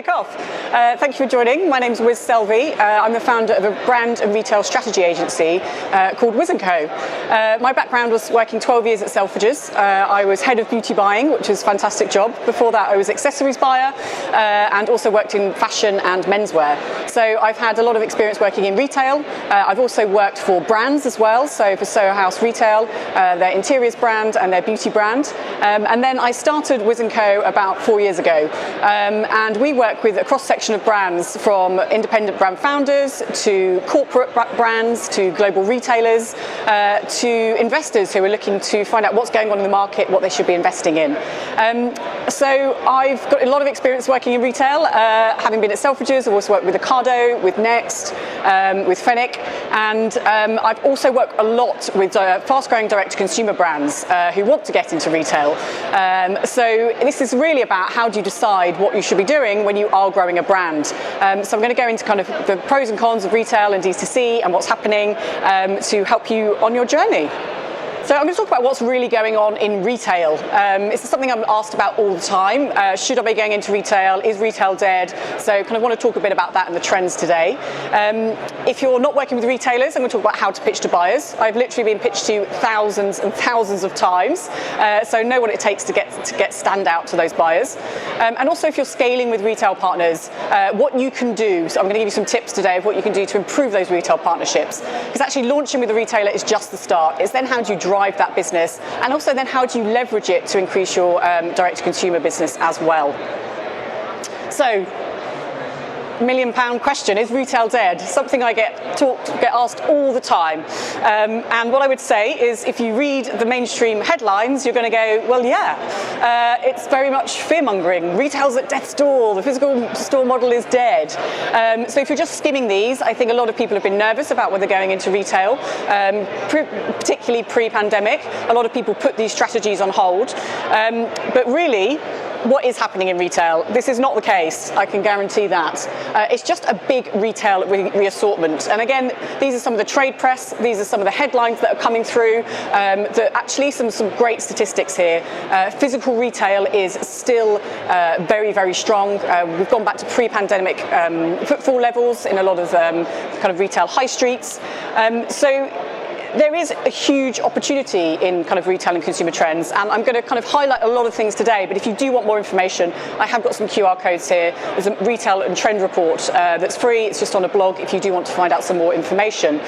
kick off. Thank you for joining. My name's Wizz Selvie. I'm the founder of a brand and retail strategy agency called Wizz & Co. My background was working 12 years at Selfridges. I was head of beauty buying, which was a fantastic job. Before that, I was accessories buyer and also worked in fashion and menswear. So I've had a lot of experience working in retail. I've also worked for brands as well. So for Soho House Retail, their interiors brand and their beauty brand. And then I started Wizz & Co about 4 years ago. And we work with a cross-section of brands, from independent brand founders to corporate brands to global retailers to investors who are looking to find out what's going on in the market, what they should be investing in. So I've got a lot of experience working in retail, having been at Selfridges. I've also worked with Ocado, with Next, with Fenwick, and I've also worked a lot with fast-growing direct-to-consumer brands who want to get into retail. So this is really about how do you decide what you should be doing when you are growing a brand. So I'm going to go into kind of the pros and cons of retail and D2C and what's happening to help you on your journey. So I'm going to talk about what's really going on in retail. It's something I'm asked about all the time. Should I be going into retail? Is retail dead? So kind of want to talk a bit about that and the trends today. If you're not working with retailers, I'm going to talk about how to pitch to buyers. I've literally been pitched to thousands and thousands of times. So know what it takes to get stand out to those buyers. And also if you're scaling with retail partners, what you can do. So I'm going to give you some tips today of what you can do to improve those retail partnerships. Because actually launching with a retailer is just the start. It's then how do you drive that business, and also then how do you leverage it to increase your direct-to-consumer business as well. So, £1 million question, is retail dead? Something I get asked all the time. And what I would say is, if you read the mainstream headlines, you're going to go, well, yeah, it's very much fear-mongering. Retail's at death's door. The physical store model is dead. So if you're just skimming these, I think a lot of people have been nervous about whether going into retail, particularly pre-pandemic. A lot of people put these strategies on hold. But really, what is happening in retail? This is not the case, I can guarantee that. It's just a big retail reassortment. And again, these are some of the trade press, these are some of the headlines that are coming through. Actually some great statistics here. Physical retail is still very, very strong. We've gone back to pre-pandemic footfall levels in a lot of kind of retail high streets. So there is a huge opportunity in kind of retail and consumer trends, and I'm going to kind of highlight a lot of things today, but if you do want more information, I have got some QR codes here. There's a retail and trend report that's free. It's just on a blog if you do want to find out some more information.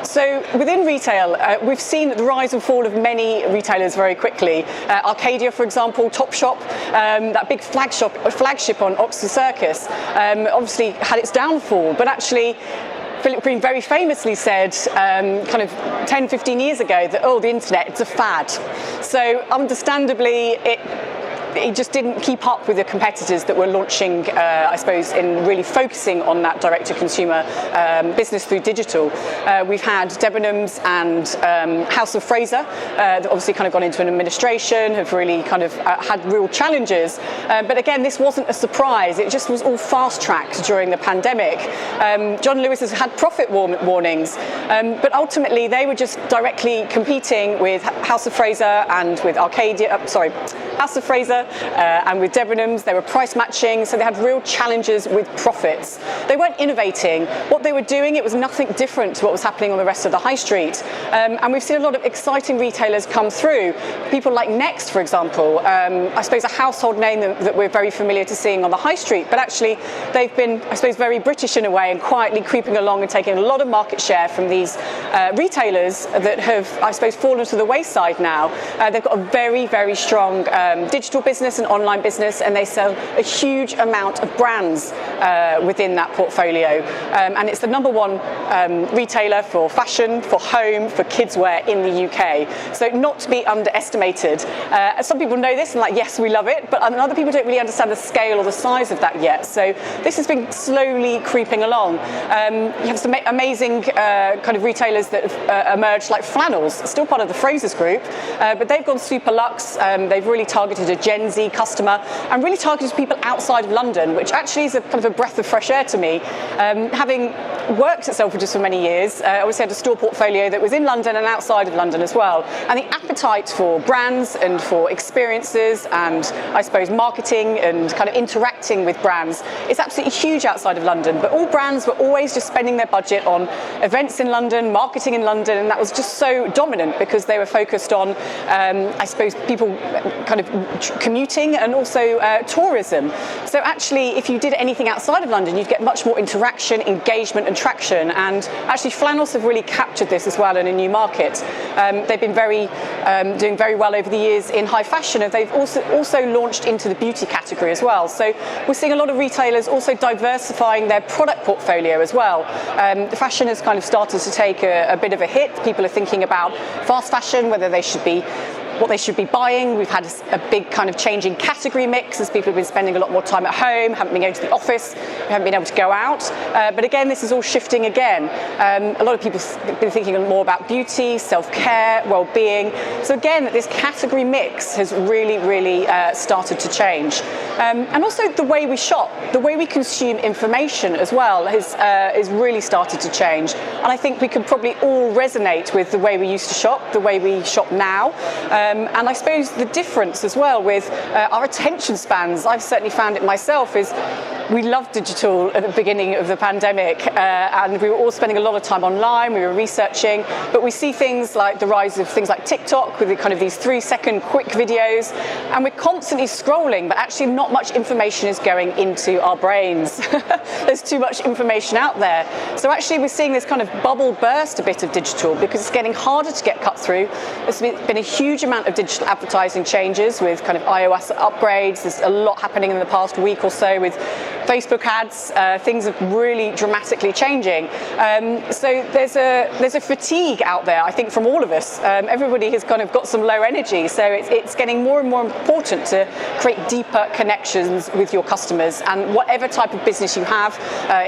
So within retail, we've seen the rise and fall of many retailers very quickly. Arcadia, for example, Topshop, that big flagship on Oxford Circus, obviously had its downfall, but actually Philip Green very famously said kind of 10, 15 years ago that, the internet, it's a fad. So understandably, it just didn't keep up with the competitors that were launching, I suppose, in really focusing on that direct-to-consumer business through digital. We've had Debenhams and House of Fraser that obviously kind of gone into an administration, have really kind of had real challenges. But again, this wasn't a surprise. It just was all fast-tracked during the pandemic. John Lewis has had profit warnings, but ultimately they were just directly competing with House of Fraser and with House of Fraser and with Debenhams. They were price matching, so they had real challenges with profits. They weren't innovating. What they were doing, it was nothing different to what was happening on the rest of the high street. And we've seen a lot of exciting retailers come through. People like Next, for example, I suppose a household name that we're very familiar to seeing on the high street, but actually they've been, I suppose, very British in a way and quietly creeping along and taking a lot of market share from these retailers that have, I suppose, fallen to the wayside now. They've got a very, very strong digital business and online business, and they sell a huge amount of brands within that portfolio. And it's the number one retailer for fashion, for home, for kids wear in the UK. So not to be underestimated. Some people know this and like, yes, we love it, but other people don't really understand the scale or the size of that yet. So this has been slowly creeping along. You have some amazing kind of retailers that have emerged, like Flannels, still part of the Frasers group, but they've gone super luxe. They've really targeted a Gen Z customer, and really targeted to people outside of London, which actually is a kind of a breath of fresh air to me. Having worked at Selfridges for many years, I always had a store portfolio that was in London and outside of London as well. And the appetite for brands and for experiences and I suppose marketing and kind of interacting with brands is absolutely huge outside of London. But all brands were always just spending their budget on events in London, marketing in London, and that was just so dominant because they were focused on, I suppose, people kind of commuting and also tourism. So actually, if you did anything outside of London, you'd get much more interaction, engagement and traction. And actually, Flannels have really captured this as well in a new market. They've been doing very well over the years in high fashion, and they've also launched into the beauty category as well. So we're seeing a lot of retailers also diversifying their product portfolio as well. The fashion has kind of started to take a bit of a hit. People are thinking about fast fashion, whether they should be what they should be buying. We've had a big kind of change in category mix as people have been spending a lot more time at home, haven't been going to the office, we haven't been able to go out. But again, this is all shifting again. A lot of people have been thinking more about beauty, self-care, well-being. So again, this category mix has really started to change. And also the way we shop, the way we consume information as well is really started to change. And I think we can probably all resonate with the way we used to shop, the way we shop now. And I suppose the difference as well with our attention spans, I've certainly found it myself, is we loved digital at the beginning of the pandemic, and we were all spending a lot of time online, we were researching, but we see things like the rise of things like TikTok with the kind of these 3-second quick videos, and we're constantly scrolling, but actually not much information is going into our brains. There's too much information out there. So actually we're seeing this kind of bubble burst a bit of digital because it's getting harder to get cut through. There's been a huge amount of digital advertising changes with kind of iOS upgrades. There's a lot happening in the past week or so with Facebook ads. Things are really dramatically changing. So there's a fatigue out there, I think, from all of us. Everybody has kind of got some low energy. So it's getting more and more important to create deeper connections with your customers. And whatever type of business you have,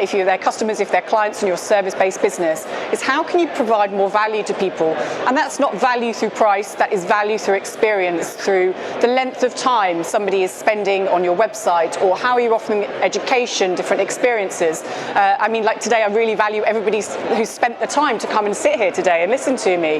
if you're their customers, if they're clients and you're a service-based business, is how can you provide more value to people? And that's not value through price, that is value through experience, through the length of time somebody is spending on your website, or how you're offering education, different experiences. I mean, like today, I really value everybody who's spent the time to come and sit here today and listen to me,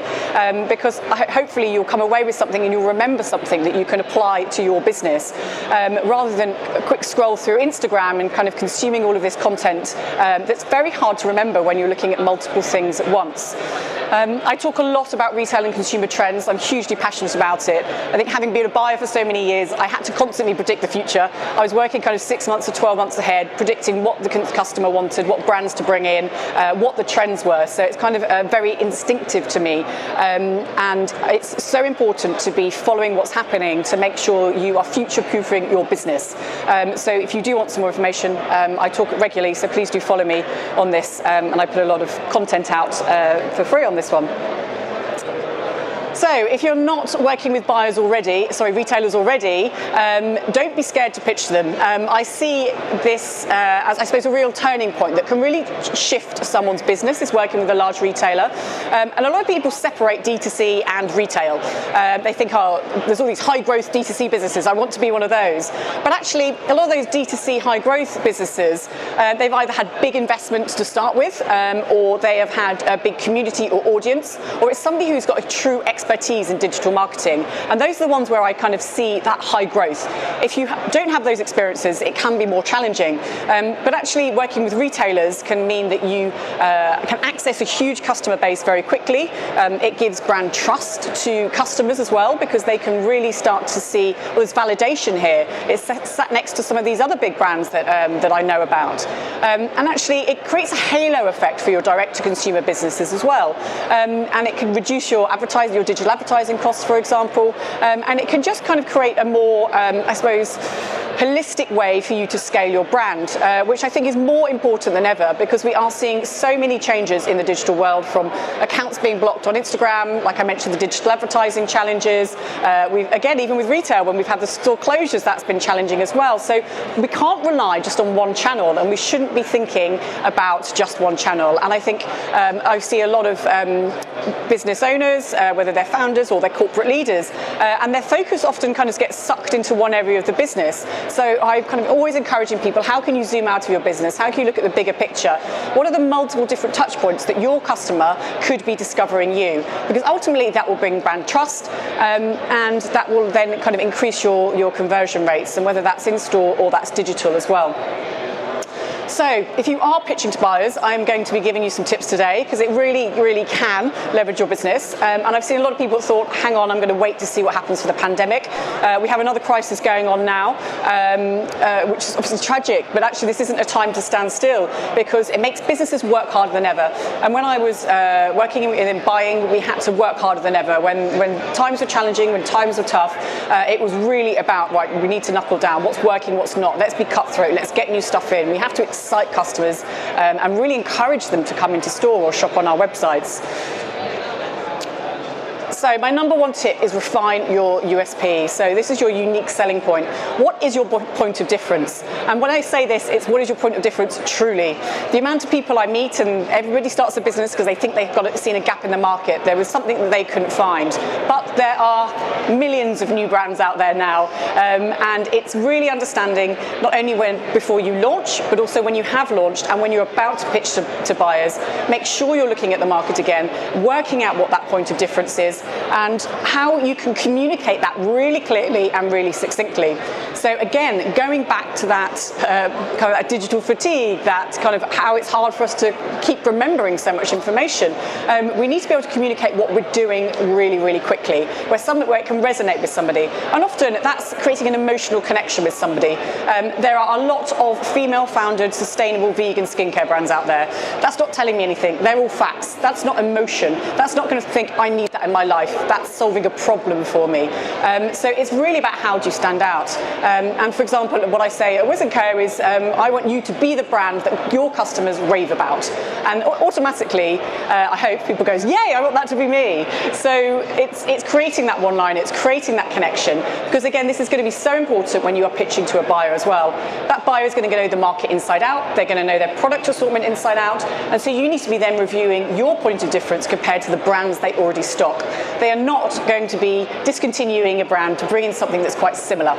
because hopefully you'll come away with something and you'll remember something that you can apply to your business, rather than a quick scroll through Instagram and kind of consuming all of this content that's very hard to remember when you're looking at multiple things at once. I talk a lot about retail and consumer trends. I'm hugely passionate about it. I think having been a buyer for so many years, I had to constantly predict the future. I was working kind of 6 months or 12 months ahead, predicting what the customer wanted, what brands to bring in, what the trends were. So it's kind of very instinctive to me. And it's so important to be following what's happening to make sure you are future-proofing your business. So if you do want some more information, I talk regularly, so please do follow me on this. And I put a lot of content out for free on this one. So if you're not working with retailers already, don't be scared to pitch them. I see this as, I suppose, a real turning point that can really shift someone's business, is working with a large retailer. And a lot of people separate D2C and retail. They think, oh, there's all these high growth D2C businesses, I want to be one of those. But actually, a lot of those D2C high growth businesses, they've either had big investments to start with, or they have had a big community or audience, or it's somebody who's got a true expertise in digital marketing, and those are the ones where I kind of see that high growth. If you don't have those experiences, it can be more challenging, but actually working with retailers can mean that you can access a huge customer base very quickly. It gives brand trust to customers as well, because they can really start to see, well, there's validation here. It's sat next to some of these other big brands that I know about, and actually it creates a halo effect for your direct-to-consumer businesses as well, and it can reduce your digital advertising costs, for example, and it can just kind of create a more, I suppose, holistic way for you to scale your brand, which I think is more important than ever, because we are seeing so many changes in the digital world, from accounts being blocked on Instagram, like I mentioned, the digital advertising challenges. Again, even with retail, when we've had the store closures, that's been challenging as well. So we can't rely just on one channel, and we shouldn't be thinking about just one channel. And I think I see a lot of business owners, whether they're founders or they're corporate leaders, and their focus often kind of gets sucked into one area of the business. So I'm kind of always encouraging people, how can you zoom out of your business? How can you look at the bigger picture? What are the multiple different touch points that your customer could be discovering you? Because ultimately that will bring brand trust, and that will then kind of increase your conversion rates, and whether that's in store or that's digital as well. So if you are pitching to buyers, I'm going to be giving you some tips today, because it really, really can leverage your business. And I've seen a lot of people thought, hang on, I'm going to wait to see what happens for the pandemic. We have another crisis going on now, which is obviously tragic, but actually this isn't a time to stand still, because it makes businesses work harder than ever. And when I was working in buying, we had to work harder than ever. When times were challenging, when times were tough, it was really about, right, we need to knuckle down. What's working, what's not? Let's be cutthroat. Let's get new stuff in. We have to excite customers and really encourage them to come into store or shop on our websites. So my number one tip is refine your USP. So this is your unique selling point. What is your point of difference? And when I say this, it's what is your point of difference truly? The amount of people I meet, and everybody starts a business because they think they've seen a gap in the market. There was something that they couldn't find. But there are millions of new brands out there now. And it's really understanding not only before you launch, but also when you have launched and when you're about to pitch to buyers. Make sure you're looking at the market again, working out what that point of difference is, and how you can communicate that really clearly and really succinctly. So again, going back to that kind of that digital fatigue, that kind of how it's hard for us to keep remembering so much information, we need to be able to communicate what we're doing really, really quickly, where it can resonate with somebody. And often that's creating an emotional connection with somebody. There are a lot of female-founded, sustainable vegan skincare brands out there. That's not telling me anything. They're all facts. That's not emotion. That's not going to think, I need that in my life. That's solving a problem for me. So it's really about how do you stand out. And for example, what I say at Wizz & Co is, I want you to be the brand that your customers rave about. And automatically, I hope people goes, yay, I want that to be me. So it's creating that one line, it's creating that connection. Because again, this is going to be so important when you are pitching to a buyer as well. That buyer is going to know the market inside out, they're going to know their product assortment inside out, and so you need to be then reviewing your point of difference compared to the brands they already stock. They are not going to be discontinuing a brand to bring in something that's quite similar.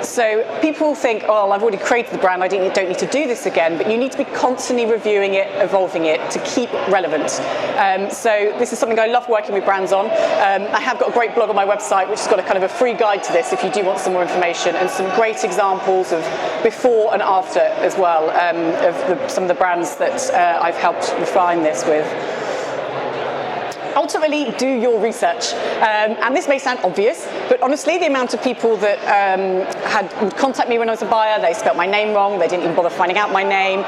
So people think, oh, I've already created the brand, I don't need to do this again, but you need to be constantly reviewing it, evolving it to keep relevant. So this is something I love working with brands on. I have got a great blog on my website which has got a kind of a free guide to this if you do want some more information, and some great examples of before and after as well, of some of the brands that I've helped refine this with. Ultimately, do your research. And this may sound obvious, but honestly, the amount of people that would contact me when I was a buyer, they spelt my name wrong, they didn't even bother finding out my name,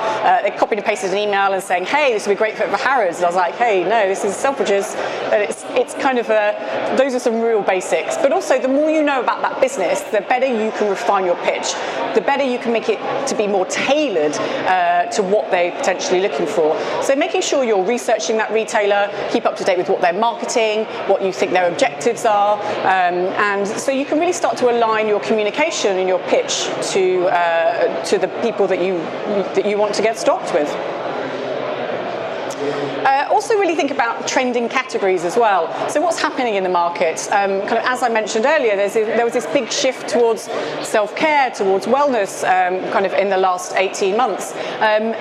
they copied and pasted an email and saying, hey, this would be great fit for Harrods. And I was like, hey, no, this is Selfridges. It's kind of those are some real basics. But also, the more you know about that business, the better you can refine your pitch. The better you can make it to be more tailored to what they're potentially looking for. So making sure you're researching that retailer, keep up to date with what they're marketing, what you think their objectives are, and so you can really start to align your communication and your pitch to the people that you want to get stocked with. Also really think about trending categories as well. So what's happening in the market? Kind of as I mentioned earlier, there was this big shift towards self-care, towards wellness, kind of in the last 18 months.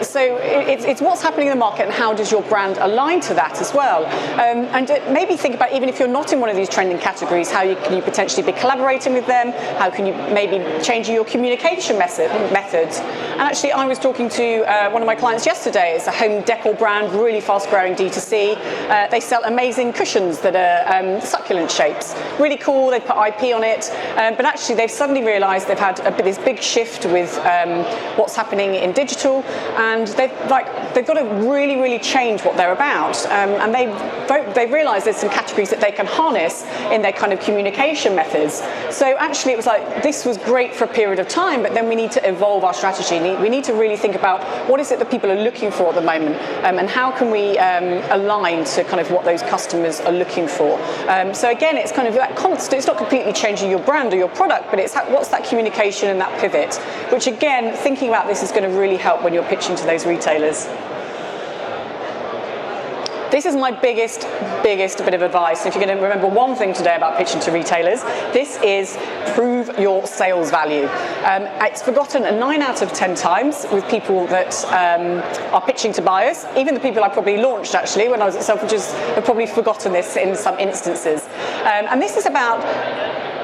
So it's what's happening in the market and how does your brand align to that as well. And maybe think about, even if you're not in one of these trending categories, how can you potentially be collaborating with them? How can you maybe change your communication methods? And actually, I was talking to one of my clients yesterday. It's a home decor brand, really fast growing D2C. They sell amazing cushions that are succulent shapes. Really cool, they put IP on it, but actually they've suddenly realised they've had this big shift with what's happening in digital, and they've got to really change what they're about. And they've realised there's some categories that they can harness in their kind of communication methods. So actually it was like, this was great for a period of time, but then we need to evolve our strategy. We need to really think about what is it that people are looking for at the moment, and how can we align to kind of what those customers are looking for. So again, it's kind of that constant, it's not completely changing your brand or your product, but it's what's that communication and that pivot, which again, thinking about this is going to really help when you're pitching to those retailers. This is my biggest bit of advice. If you're going to remember one thing today about pitching to retailers, this is prove your sales value. It's forgotten 9 out of 10 times with people that are pitching to buyers. Even the people I probably launched actually when I was at Selfridges have probably forgotten this in some instances. And this is about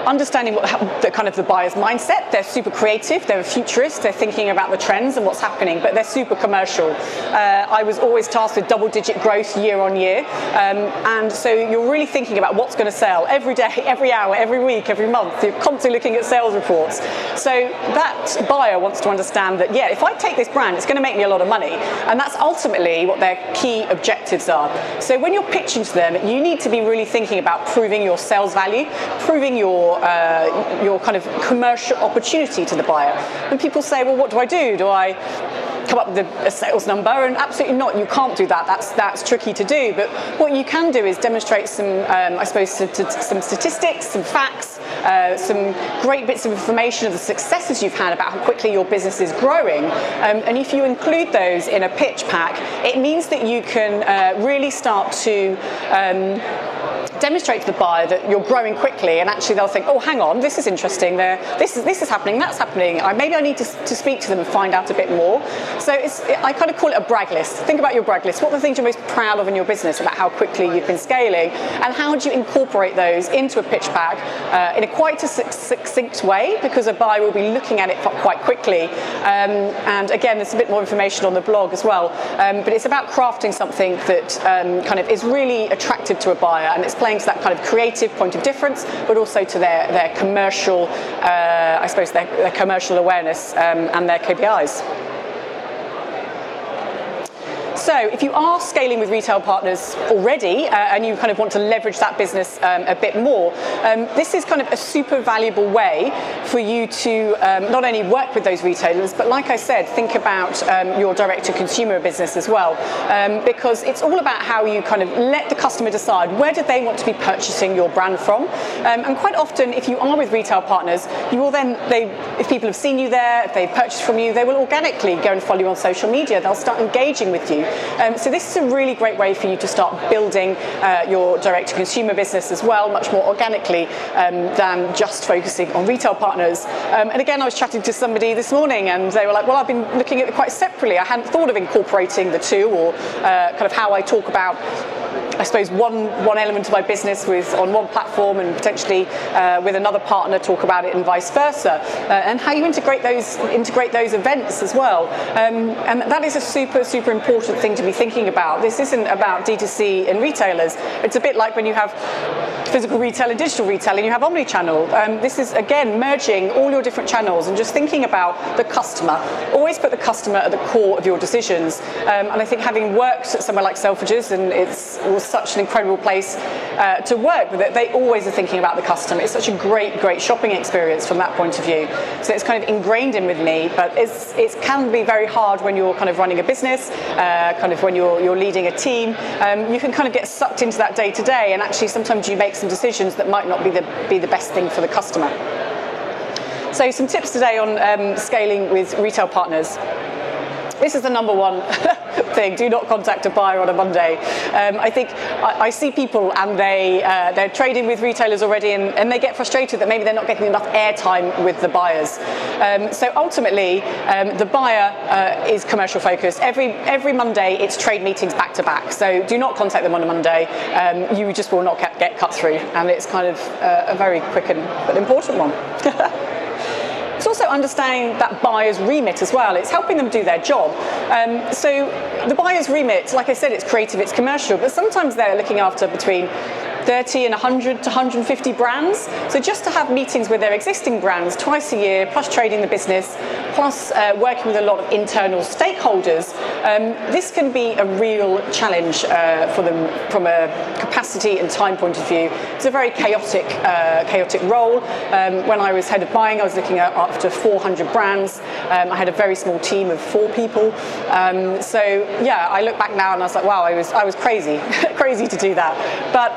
understanding the buyer's mindset. They're super creative, they're futurists, they're thinking about the trends and what's happening, but they're super commercial. I was always tasked with double-digit growth year on year, and so you're really thinking about what's going to sell every day, every hour, every week, every month. You're constantly looking at sales reports. So that buyer wants to understand that, yeah, if I take this brand, it's going to make me a lot of money, and that's ultimately what their key objectives are. So when you're pitching to them, you need to be really thinking about proving your sales value, proving your kind of commercial opportunity to the buyer. And people say, well, what do I do? Do I come up with a sales number? And absolutely not, you can't do that. That's tricky to do. But what you can do is demonstrate some, I suppose, some statistics, some facts, some great bits of information of the successes you've had about how quickly your business is growing. And if you include those in a pitch pack, it means that you can really start to demonstrate to the buyer that you're growing quickly, and actually they'll think, oh, hang on, this is interesting, this is happening, that's happening, maybe I need to speak to them and find out a bit more. So I kind of call it a brag list. Think about your brag list. What are the things you're most proud of in your business about how quickly you've been scaling, and how do you incorporate those into a pitch pack in a quite a succinct way, because a buyer will be looking at it quite quickly. And again, there's a bit more information on the blog as well, but it's about crafting something that kind of is really attractive to a buyer, and it's playing to that kind of creative point of difference, but also to their commercial, I suppose, their commercial awareness and their KPIs. So if you are scaling with retail partners already and you kind of want to leverage that business a bit more, this is kind of a super valuable way for you to not only work with those retailers, but like I said, think about your direct-to-consumer business as well, because it's all about how you kind of let the customer decide where do they want to be purchasing your brand from. And quite often, if you are with retail partners, you will then, if people have seen you there, if they've purchased from you, they will organically go and follow you on social media. They'll start engaging with you. So this is a really great way for you to start building your direct-to-consumer business as well, much more organically than just focusing on retail partners. And again, I was chatting to somebody this morning and they were like, well, I've been looking at it quite separately. I hadn't thought of incorporating the two, or kind of how I talk about, I suppose, one element of my business on one platform and potentially with another partner talk about it, and vice versa, and how you integrate those events as well. And that is a super important thing to be thinking about. This isn't about D2C and retailers. It's a bit like when you have physical retail and digital retail and you have omni-channel. This is, again, merging all your different channels and just thinking about the customer. Always put the customer at the core of your decisions. And I think, having worked at somewhere like Selfridges, and it was such an incredible place to work with it, they always are thinking about the customer. It's such a great shopping experience from that point of view. So it's kind of ingrained in with me, but it can be very hard when you're kind of running a business, kind of when you're leading a team. You can kind of get sucked into that day to day, and actually sometimes you make some decisions that might not be the best thing for the customer. So some tips today on scaling with retail partners. This is the number one thing. Do not contact a buyer on a Monday. I think I see people and they're trading with retailers already, and they get frustrated that maybe they're not getting enough airtime with the buyers. So ultimately, the buyer is commercial focused. Every Monday, it's trade meetings back to back. So do not contact them on a Monday. You just will not get cut through, and it's kind of a very quick but important one. It's also understanding that buyer's remit as well. It's helping them do their job. So the buyer's remit, like I said, it's creative, it's commercial, but sometimes they're looking after between 30 and 100 to 150 brands. So just to have meetings with their existing brands twice a year, plus trading the business, plus working with a lot of internal stakeholders, this can be a real challenge for them from a capacity and time point of view. It's a very chaotic role. When I was head of buying, I was looking at up to 400 brands. I had a very small team of 4 people. So yeah, I look back now and I was like, wow, I was crazy, crazy to do that. But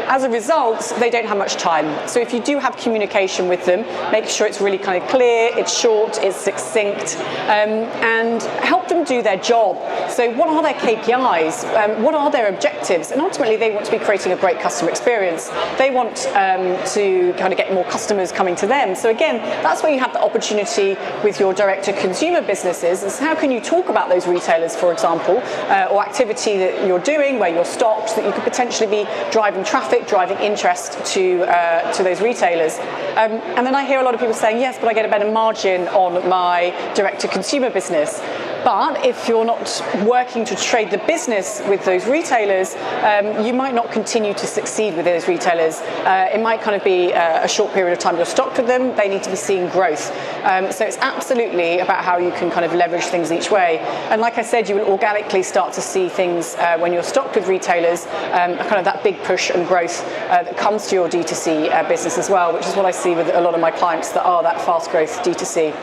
as a result, they don't have much time. So if you do have communication with them, make sure it's really kind of clear, it's short, it's succinct, and help them do their job. So what are their KPIs? What are their objectives? And ultimately, they want to be creating a great customer experience. They want to kind of get more customers coming to them. So again, that's where you have the opportunity with your direct-to-consumer businesses, is how can you talk about those retailers, for example, or activity that you're doing where you're stocked, that you could potentially be driving traffic, driving interest to those retailers. And then I hear a lot of people saying, yes, but I get a better margin on my direct-to-consumer business. But if you're not working to trade the business with those retailers, you might not continue to succeed with those retailers. It might kind of be a short period of time you're stocked with them. They need to be seeing growth. So it's absolutely about how you can kind of leverage things each way. And like I said, you will organically start to see things when you're stocked with retailers, kind of that big push and growth that comes to your D2C business as well, which is what I see with a lot of my clients that are that fast growth D2C.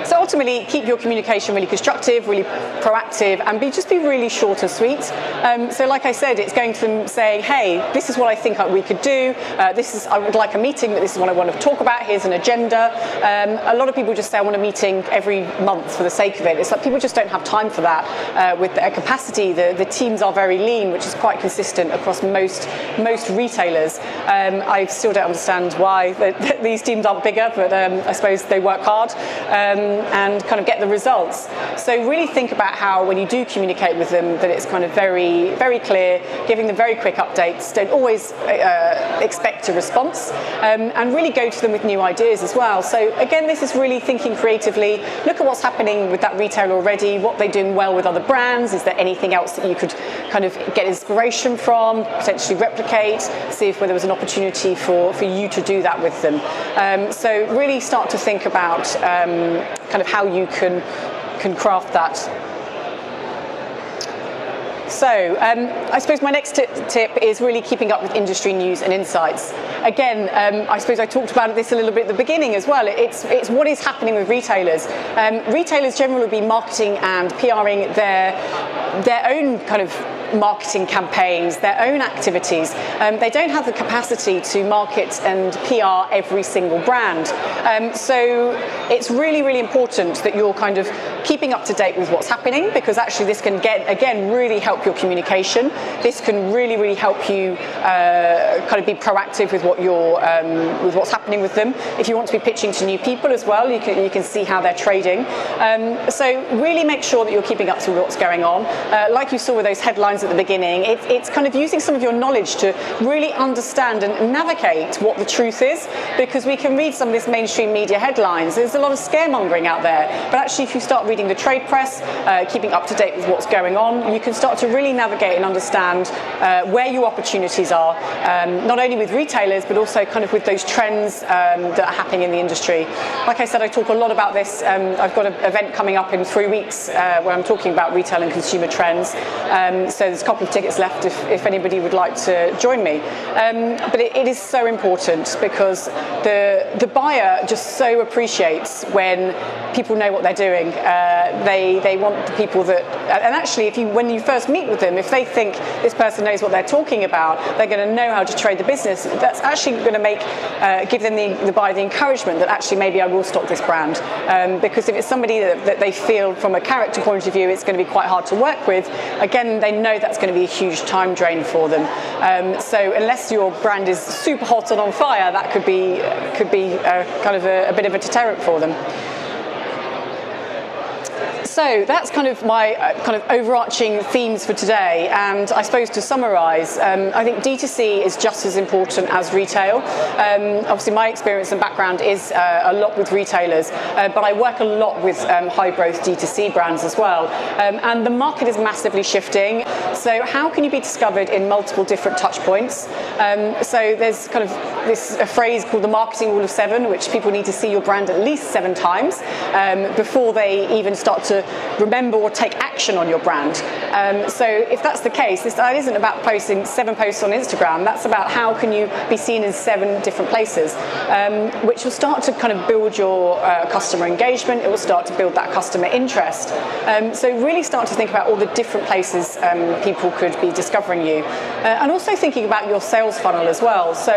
So ultimately, keep your communication really constructive, really proactive, and just be really short and sweet. So like I said, it's going to them saying, hey, this is what I think we could do. I would like a meeting, but this is what I want to talk about. Here's an agenda. A lot of people just say, I want a meeting every month for the sake of it. It's like people just don't have time for that with their capacity. The teams are very lean, which is quite consistent across most retailers. I still don't understand why these teams aren't bigger, but I suppose they work hard. And kind of get the results. So really think about how, when you do communicate with them, that it's kind of very, very clear, giving them very quick updates. Don't always expect a response, and really go to them with new ideas as well. So again, this is really thinking creatively. Look at what's happening with that retailer already, what they're doing well with other brands. Is there anything else that you could kind of get inspiration from, potentially replicate, see if there was an opportunity for you to do that with them. So really start to think about kind of how you can craft that. So I suppose my next tip is really keeping up with industry news and insights. Again, I suppose I talked about this a little bit at the beginning as well. It's what is happening with retailers. Retailers generally will be marketing and PRing their own kind of marketing campaigns, their own activities. They don't have the capacity to market and PR every single brand. So it's really, really important that you're kind of keeping up to date with what's happening, because actually this can again really help your communication. This can really, really help you kind of be proactive with with what's happening with them. If you want to be pitching to new people as well, you can see how they're trading. So really make sure that you're keeping up to what's going on. Like you saw with those headlines at the beginning, it's kind of using some of your knowledge to really understand and navigate what the truth is, because we can read some of this mainstream media headlines. There's a lot of scaremongering out there, but actually if you start reading the trade press, keeping up to date with what's going on, you can start to really navigate and understand where your opportunities are, not only with retailers, but also kind of with those trends that are happening in the industry. Like I said, I talk a lot about this. I've got an event coming up in 3 weeks where I'm talking about retail and consumer trends. So there's a couple of tickets left if anybody would like to join me. But it is so important, because the buyer just so appreciates when people know what they're doing. They want the people that, and actually when you first meet with them, if they think this person knows what they're talking about, they're going to know how to trade the business. That's actually going to give them the buyer the encouragement that actually maybe I will stock this brand. Because if it's somebody that they feel from a character point of view it's going to be quite hard to work with, again, they know that's going to be a huge time drain for them. So unless your brand is super hot and on fire, that could be kind of a bit of a deterrent for them. So that's kind of my kind of overarching themes for today. And I suppose to summarise, I think D2C is just as important as retail. Obviously, my experience and background is a lot with retailers, but I work a lot with high growth D2C brands as well. And the market is massively shifting. So how can you be discovered in multiple different touch points? So there's kind of a phrase called the marketing rule of 7, which people need to see your brand at least 7 times before they even start to remember or take action on your brand. So if that's the case, that isn't about posting 7 posts on Instagram. That's about how can you be seen in 7 different places, which will start to kind of build your customer engagement. It will start to build that customer interest. So really start to think about all the different places people could be discovering you, and also thinking about your sales funnel as well. So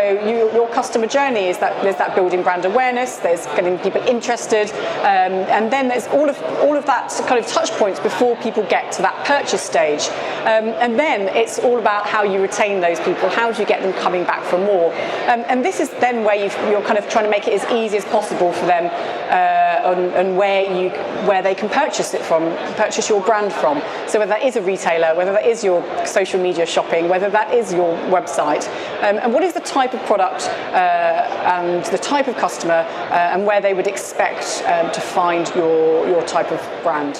your customer journey is that there's that building brand awareness, there's getting people interested, and then there's all of that kind of touch points before people get to that purchase stage. And then it's all about how you retain those people. How do you get them coming back for more? And this is then where you're kind of trying to make it as easy as possible for them, and where they can purchase your brand from. So whether that is a retailer, whether that is your social media shopping, whether that is your website, and what is the type of product and the type of customer and where they would expect to find your type of brand.